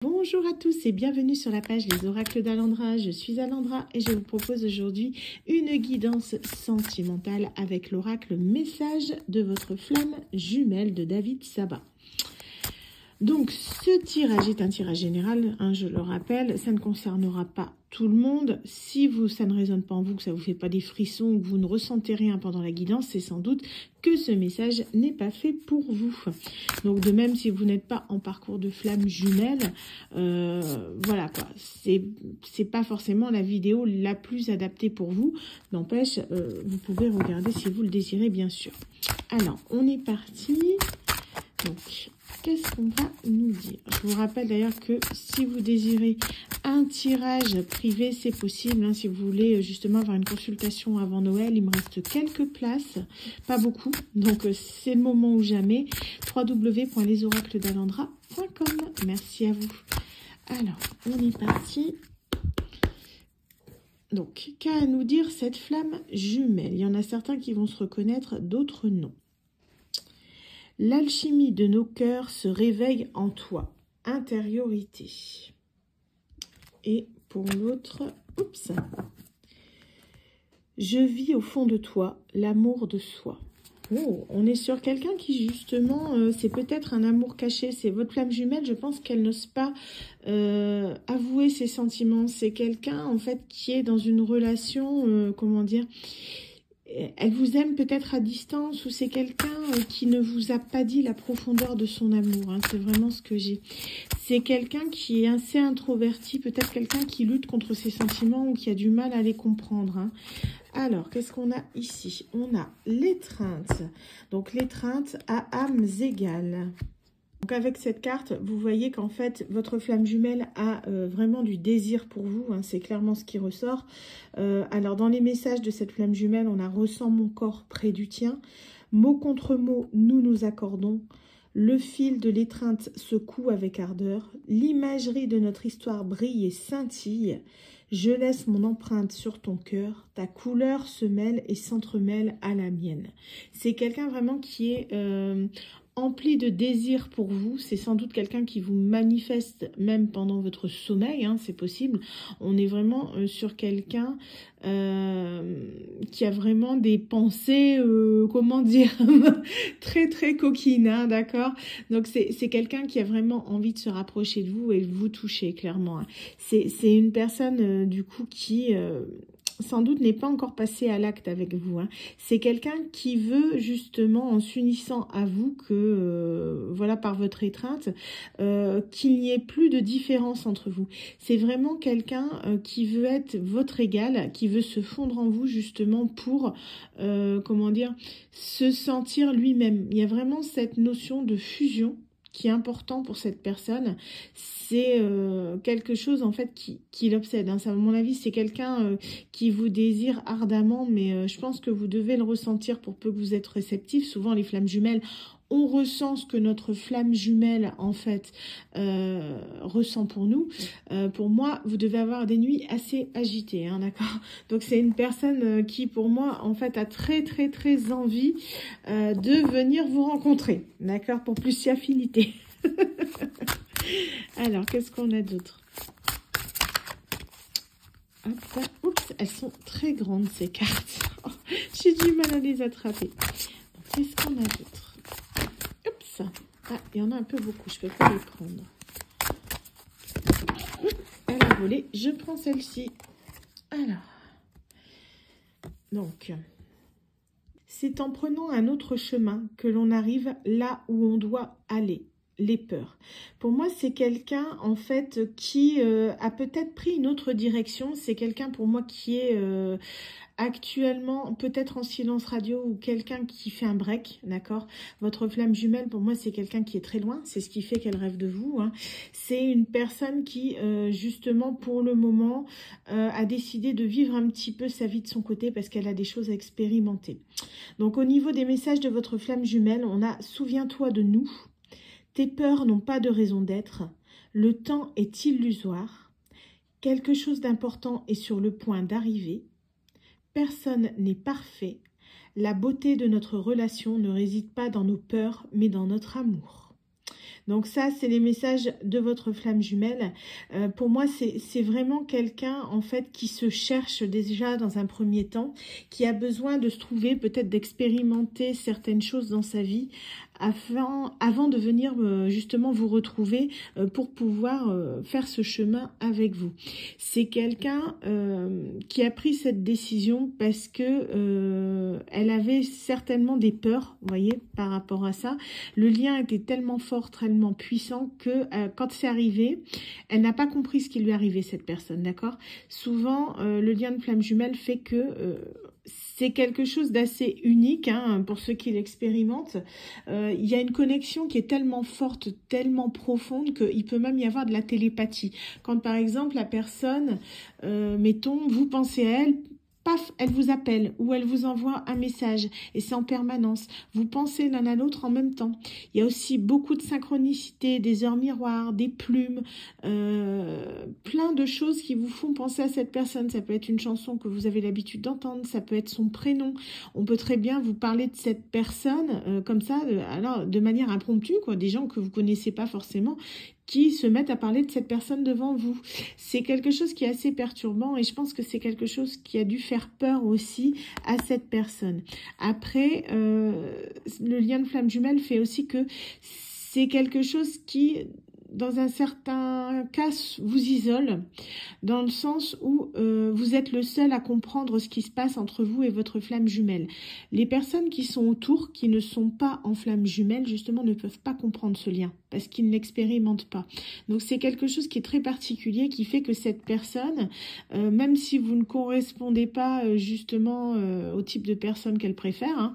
Bonjour à tous et bienvenue sur la page Les Oracles d'Alandra. Je suis Alandra et je vous propose aujourd'hui une guidance sentimentale avec l'oracle Message de votre flamme jumelle de David Saba. Donc ce tirage est un tirage général, je le rappelle, ça ne concernera pas tout le monde. Si ça ne résonne pas en vous, que ça ne vous fait pas des frissons ou que vous ne ressentez rien pendant la guidance, c'est sans doute que ce message n'est pas fait pour vous. Donc de même, si vous n'êtes pas en parcours de flamme jumelle, voilà quoi, c'est pas forcément la vidéo la plus adaptée pour vous. N'empêche, vous pouvez regarder si vous le désirez, bien sûr. Alors, on est parti. Donc, qu'est-ce qu'on va nous dire? Je vous rappelle d'ailleurs que si vous désirez un tirage privé, c'est possible. Si vous voulez justement avoir une consultation avant Noël, il me reste quelques places, pas beaucoup. Donc, c'est le moment ou jamais. www.lesoracled'alandra.com. Merci à vous. Alors, on est parti. Donc, qu'a à nous dire cette flamme jumelle? Il y en a certains qui vont se reconnaître, d'autres non. L'alchimie de nos cœurs se réveille en toi. Intériorité. Et pour l'autre, oups. Je vis au fond de toi l'amour de soi. Oh, on est sur quelqu'un qui justement, c'est peut-être un amour caché. C'est votre flamme jumelle, je pense qu'elle n'ose pas avouer ses sentiments. C'est quelqu'un en fait qui est dans une relation, comment dire, elle vous aime peut-être à distance, ou c'est quelqu'un qui ne vous a pas dit la profondeur de son amour. C'est vraiment ce que j'ai. C'est quelqu'un qui est assez introverti, peut-être quelqu'un qui lutte contre ses sentiments ou qui a du mal à les comprendre. Alors, qu'est-ce qu'on a ici? On a l'étreinte. Donc, l'étreinte à âmes égales. Donc avec cette carte, vous voyez qu'en fait, votre flamme jumelle a vraiment du désir pour vous. C'est clairement ce qui ressort. Alors dans les messages de cette flamme jumelle, on a « ressens mon corps près du tien ». Mot contre mot, nous nous accordons. Le fil de l'étreinte secoue avec ardeur. L'imagerie de notre histoire brille et scintille. Je laisse mon empreinte sur ton cœur. Ta couleur se mêle et s'entremêle à la mienne. C'est quelqu'un vraiment qui est empli de désir pour vous. C'est sans doute quelqu'un qui vous manifeste même pendant votre sommeil, c'est possible. On est vraiment sur quelqu'un qui a vraiment des pensées, comment dire, très très coquines, d'accord? Donc c'est quelqu'un qui a vraiment envie de se rapprocher de vous et de vous toucher, clairement. C'est une personne du coup qui sans doute n'est pas encore passé à l'acte avec vous. C'est quelqu'un qui veut justement, en s'unissant à vous, que voilà, par votre étreinte, qu'il n'y ait plus de différence entre vous. C'est vraiment quelqu'un qui veut être votre égal, qui veut se fondre en vous justement pour, comment dire, se sentir lui-même. Il y a vraiment cette notion de fusion qui est important pour cette personne. C'est quelque chose en fait qui l'obsède. À mon avis, c'est quelqu'un qui vous désire ardemment, mais je pense que vous devez le ressentir pour peu que vous êtes réceptif. Souvent, les flammes jumelles, on ressent ce que notre flamme jumelle, en fait, ressent pour nous. Pour moi, vous devez avoir des nuits assez agitées, d'accord? Donc, c'est une personne qui, pour moi, en fait, a très, très, très envie de venir vous rencontrer, d'accord? Pour plus si affinité. Alors, qu'est-ce qu'on a d'autre? Oups, elles sont très grandes, ces cartes. J'ai du mal à les attraper. Qu'est-ce qu'on a d'autre? Oups. Il y en a un peu beaucoup, je ne peux pas les prendre. Elle a volé, je prends celle-ci. Alors, donc, c'est en prenant un autre chemin que l'on arrive là où on doit aller. Les peurs. Pour moi, c'est quelqu'un, en fait, qui a peut-être pris une autre direction. C'est quelqu'un, pour moi, qui est actuellement peut-être en silence radio, ou quelqu'un qui fait un break, d'accord? Votre flamme jumelle, pour moi, c'est quelqu'un qui est très loin. C'est ce qui fait qu'elle rêve de vous. C'est une personne qui, justement, pour le moment, a décidé de vivre un petit peu sa vie de son côté parce qu'elle a des choses à expérimenter. Donc, au niveau des messages de votre flamme jumelle, on a « Souviens-toi de nous ». Tes peurs n'ont pas de raison d'être. Le temps est illusoire. Quelque chose d'important est sur le point d'arriver. Personne n'est parfait. La beauté de notre relation ne réside pas dans nos peurs, mais dans notre amour. Donc ça, c'est les messages de votre flamme jumelle. Pour moi, c'est vraiment quelqu'un, en fait, qui se cherche déjà dans un premier temps, qui a besoin de se trouver, peut-être d'expérimenter certaines choses dans sa vie, avant de venir justement vous retrouver pour pouvoir faire ce chemin avec vous. C'est quelqu'un qui a pris cette décision parce que elle avait certainement des peurs, vous voyez, par rapport à ça. Le lien était tellement fort, tellement puissant que quand c'est arrivé, elle n'a pas compris ce qui lui arrivait, cette personne, d'accord? Souvent, le lien de flamme jumelle fait que c'est quelque chose d'assez unique hein, pour ceux qui l'expérimentent. Il y a une connexion qui est tellement forte, tellement profonde qu'il peut même y avoir de la télépathie. Quand par exemple la personne, mettons, vous pensez à elle, paf, elle vous appelle ou elle vous envoie un message et c'est en permanence. Vous pensez l'un à l'autre en même temps. Il y a aussi beaucoup de synchronicité, des heures miroirs, des plumes, plein de choses qui vous font penser à cette personne. Ça peut être une chanson que vous avez l'habitude d'entendre, ça peut être son prénom. On peut très bien vous parler de cette personne comme ça, alors de manière impromptue, quoi, des gens que vous connaissez pas forcément, qui se mettent à parler de cette personne devant vous. C'est quelque chose qui est assez perturbant et je pense que c'est quelque chose qui a dû faire peur aussi à cette personne. Après, le lien de flamme jumelle fait aussi que c'est quelque chose qui, dans un certain cas, vous isole, dans le sens où vous êtes le seul à comprendre ce qui se passe entre vous et votre flamme jumelle. Les personnes qui sont autour, qui ne sont pas en flamme jumelle, justement, ne peuvent pas comprendre ce lien, parce qu'ils ne l'expérimentent pas. Donc c'est quelque chose qui est très particulier, qui fait que cette personne, même si vous ne correspondez pas justement au type de personne qu'elle préfère,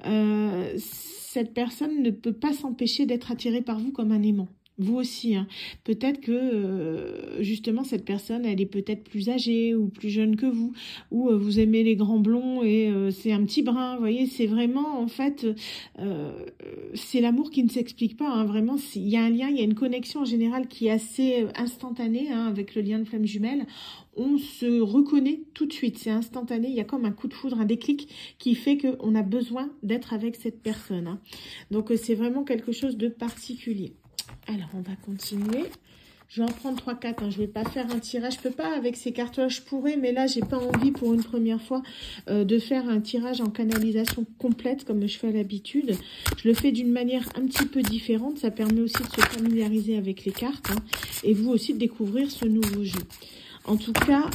hein, cette personne ne peut pas s'empêcher d'être attirée par vous comme un aimant. Vous aussi, hein. Peut-être que justement cette personne, elle est peut-être plus âgée ou plus jeune que vous, ou vous aimez les grands blonds et c'est un petit brun, vous voyez, c'est vraiment en fait, c'est l'amour qui ne s'explique pas, hein. Vraiment, il y a un lien, il y a une connexion en général qui est assez instantanée hein, avec le lien de flamme jumelle. On se reconnaît tout de suite, c'est instantané, il y a comme un coup de foudre, un déclic qui fait qu'on a besoin d'être avec cette personne, hein. Donc c'est vraiment quelque chose de particulier. Alors, on va continuer. Je vais en prendre 3-4. Hein. Je ne vais pas faire un tirage. Je ne peux pas avec ces cartes-là. Je pourrais, mais là, j'ai pas envie pour une première fois de faire un tirage en canalisation complète comme je fais à l'habitude. Je le fais d'une manière un petit peu différente. Ça permet aussi de se familiariser avec les cartes hein, et vous aussi de découvrir ce nouveau jeu. En tout cas,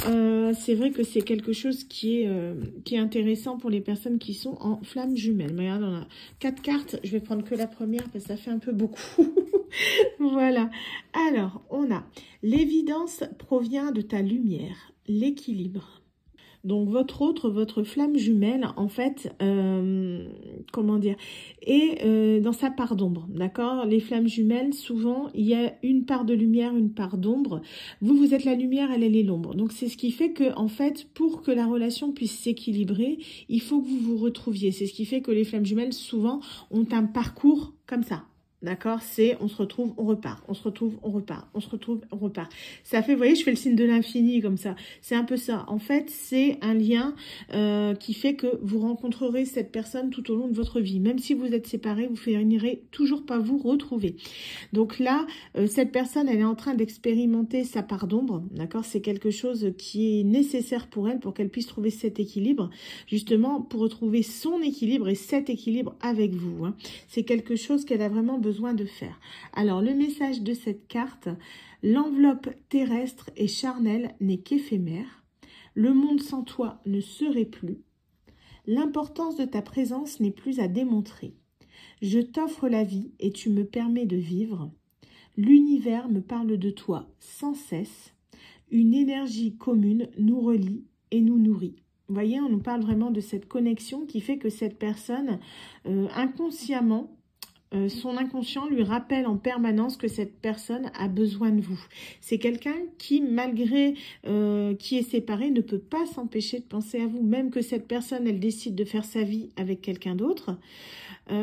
c'est vrai que c'est quelque chose qui est intéressant pour les personnes qui sont en flamme jumelle. Mais regarde, on a 4 cartes. Je vais prendre que la première parce que ça fait un peu beaucoup. Voilà. Alors, on a l'évidence provient de ta lumière, l'équilibre. Donc, votre flamme jumelle, en fait, comment dire, est dans sa part d'ombre, d'accord? Les flammes jumelles, souvent, il y a une part de lumière, une part d'ombre. Vous êtes la lumière, elle est l'ombre. Donc, c'est ce qui fait que, en fait, pour que la relation puisse s'équilibrer, il faut que vous vous retrouviez. C'est ce qui fait que les flammes jumelles, souvent, ont un parcours comme ça. D'accord, c'est on se retrouve, on repart, on se retrouve, on repart, on se retrouve, on repart. Ça fait, vous voyez, je fais le signe de l'infini comme ça. C'est un peu ça. En fait, c'est un lien qui fait que vous rencontrerez cette personne tout au long de votre vie. Même si vous êtes séparés, vous finirez toujours pas vous retrouver. Donc là, cette personne, elle est en train d'expérimenter sa part d'ombre. D'accord, c'est quelque chose qui est nécessaire pour elle, pour qu'elle puisse trouver cet équilibre, justement pour retrouver son équilibre et cet équilibre avec vous. Hein. C'est quelque chose qu'elle a vraiment besoin de faire. Alors, le message de cette carte, l'enveloppe terrestre et charnelle n'est qu'éphémère. Le monde sans toi ne serait plus. L'importance de ta présence n'est plus à démontrer. Je t'offre la vie et tu me permets de vivre. L'univers me parle de toi sans cesse. Une énergie commune nous relie et nous nourrit. Vous voyez, on nous parle vraiment de cette connexion qui fait que cette personne, inconsciemment, son inconscient lui rappelle en permanence que cette personne a besoin de vous. C'est quelqu'un qui, malgré qui est séparé, ne peut pas s'empêcher de penser à vous. Même que cette personne, elle décide de faire sa vie avec quelqu'un d'autre,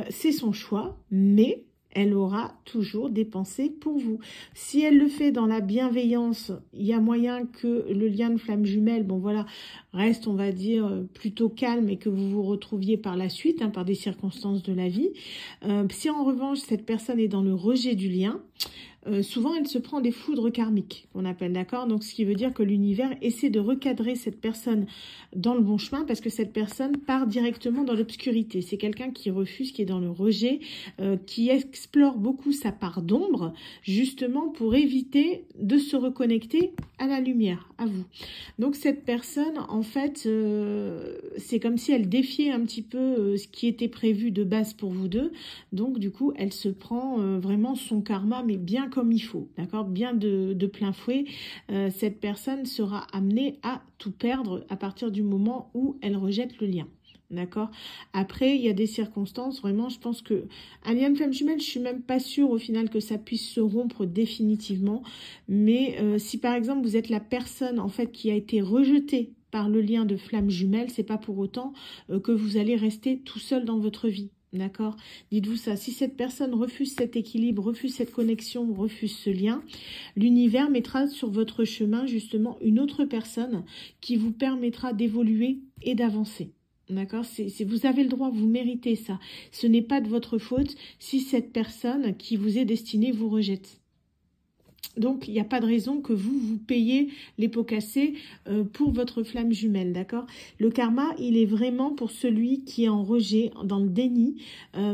c'est son choix, mais elle aura toujours des pensées pour vous. Si elle le fait dans la bienveillance, il y a moyen que le lien de flamme jumelle, bon voilà, reste, on va dire, plutôt calme et que vous vous retrouviez par la suite, hein, par des circonstances de la vie. Si en revanche, cette personne est dans le rejet du lien, souvent elle se prend des foudres karmiques, qu'on appelle, d'accord? Donc ce qui veut dire que l'univers essaie de recadrer cette personne dans le bon chemin, parce que cette personne part directement dans l'obscurité. C'est quelqu'un qui refuse, qui est dans le rejet, qui explore beaucoup sa part d'ombre, justement pour éviter de se reconnecter à la lumière, à vous. Donc cette personne, en fait, c'est comme si elle défiait un petit peu ce qui était prévu de base pour vous deux. Donc du coup, elle se prend vraiment son karma, mais bien comme il faut, d'accord, bien de plein fouet. Cette personne sera amenée à tout perdre à partir du moment où elle rejette le lien. D'accord. Après, il y a des circonstances, vraiment, je pense que un lien de flamme jumelle, je suis même pas sûre au final que ça puisse se rompre définitivement. Mais si par exemple vous êtes la personne en fait qui a été rejetée par le lien de flamme jumelle, c'est pas pour autant que vous allez rester tout seul dans votre vie. D'accord? Dites-vous ça. Si cette personne refuse cet équilibre, refuse cette connexion, refuse ce lien, l'univers mettra sur votre chemin justement une autre personne qui vous permettra d'évoluer et d'avancer. D'accord? Vous avez le droit, vous méritez ça. Ce n'est pas de votre faute si cette personne qui vous est destinée vous rejette. Donc, il n'y a pas de raison que vous payiez les pots cassés pour votre flamme jumelle, d'accord? Le karma, il est vraiment pour celui qui est en rejet, dans le déni,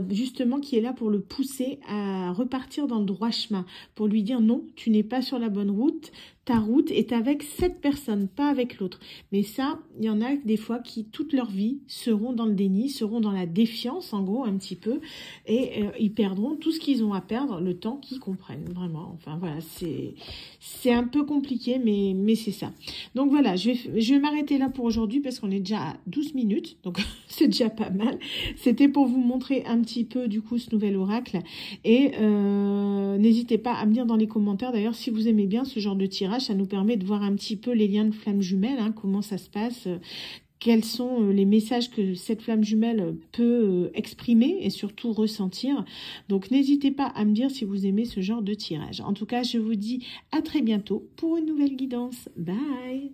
justement, qui est là pour le pousser à repartir dans le droit chemin, pour lui dire non, tu n'es pas sur la bonne route, ta route est avec cette personne, pas avec l'autre. Mais ça, il y en a des fois qui, toute leur vie, seront dans le déni, seront dans la défiance, en gros, un petit peu, et ils perdront tout ce qu'ils ont à perdre le temps qu'ils comprennent, vraiment. Enfin, voilà, c'est un peu compliqué, mais c'est ça. Donc, voilà, je vais m'arrêter là pour aujourd'hui, parce qu'on est déjà à 12 minutes, donc c'est déjà pas mal. C'était pour vous montrer un petit peu, du coup, ce nouvel oracle, et n'hésitez pas à me dire dans les commentaires, d'ailleurs, si vous aimez bien ce genre de tirage. Ça nous permet de voir un petit peu les liens de flamme jumelle, hein, comment ça se passe, quels sont les messages que cette flamme jumelle peut exprimer et surtout ressentir. Donc n'hésitez pas à me dire si vous aimez ce genre de tirage. En tout cas, je vous dis à très bientôt pour une nouvelle guidance. Bye!